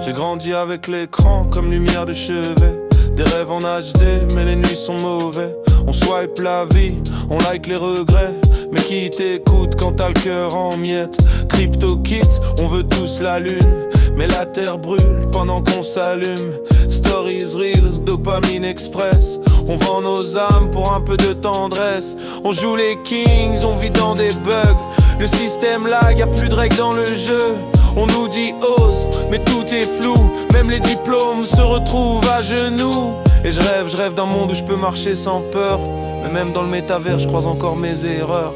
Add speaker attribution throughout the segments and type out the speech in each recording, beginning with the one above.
Speaker 1: J'ai grandi avec l'écran comme lumière de chevet. Des rêves en HD, mais les nuits sont mauvais. On swipe la vie, on like les regrets. Mais qui t'écoute quand t'as le cœur en miettes? Crypto kids, on veut tous la lune. Mais la terre brûle pendant qu'on s'allume. Stories, reels, dopamine express. On vend nos âmes pour un peu de tendresse. On joue les kings, on vit dans des bugs. Le système lag, y'a plus de règles dans le jeu. On nous dit ose, mais tout est flou. Même les diplômes se retrouvent à genoux. Et je rêve d'un monde où je peux marcher sans peur. Mais même dans le métavers, je croise encore mes erreurs.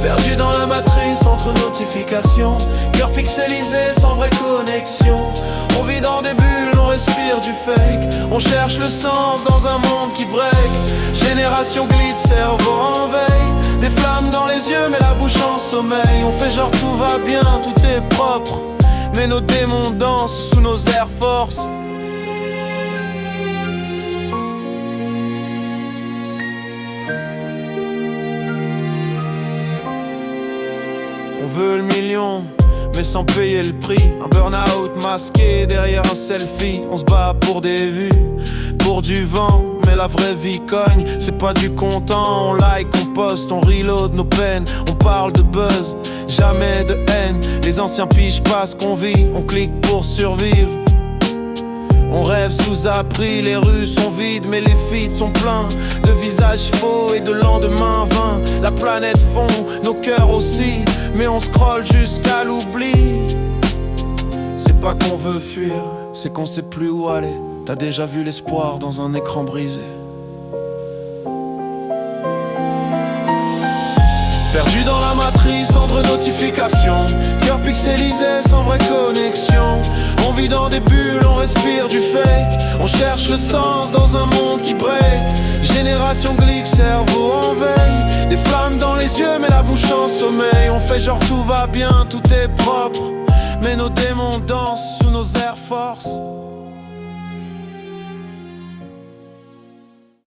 Speaker 1: Perdu dans la matrice entre notifications. Cœur pixelisé sans vraie connexion. On vit dans des bulles, on respire du fake. On cherche le sens dans un monde qui break. Génération glitch, cerveau en veille. Des flammes dans les yeux mais la bouche en sommeil. On fait genre tout va bien, tout est propre. Mais nos démons dansent sous nos Air Force. On veut le million, mais sans payer le prix. Un burn-out masqué derrière un selfie. On se bat pour des vues, pour du vent. Mais la vraie vie cogne, c'est pas du content. On like, on poste, on reload nos peines. On parle de buzz, jamais de haine. Les anciens pigent pas ce qu'on vit. On clique pour survivre. On rêve sous abri, les rues sont vides, mais les feeds sont pleins de visages faux et de lendemains vains. La planète fond, nos cœurs aussi, mais on scrolle jusqu'à l'oubli. C'est pas qu'on veut fuir, c'est qu'on sait plus où aller. T'as déjà vu l'espoir dans un écran brisé. Perdu dans la matrice entre notifications. Cœur pixelisé sans vraie connexion. On vit dans des bulles, on respire du fake. On cherche le sens dans un monde qui break. Génération glitch, cerveau en veille. Des flammes dans les yeux mais la bouche en sommeil. On fait genre tout va bien, tout est propre. Mais nos démons dansent sous nos Air Force.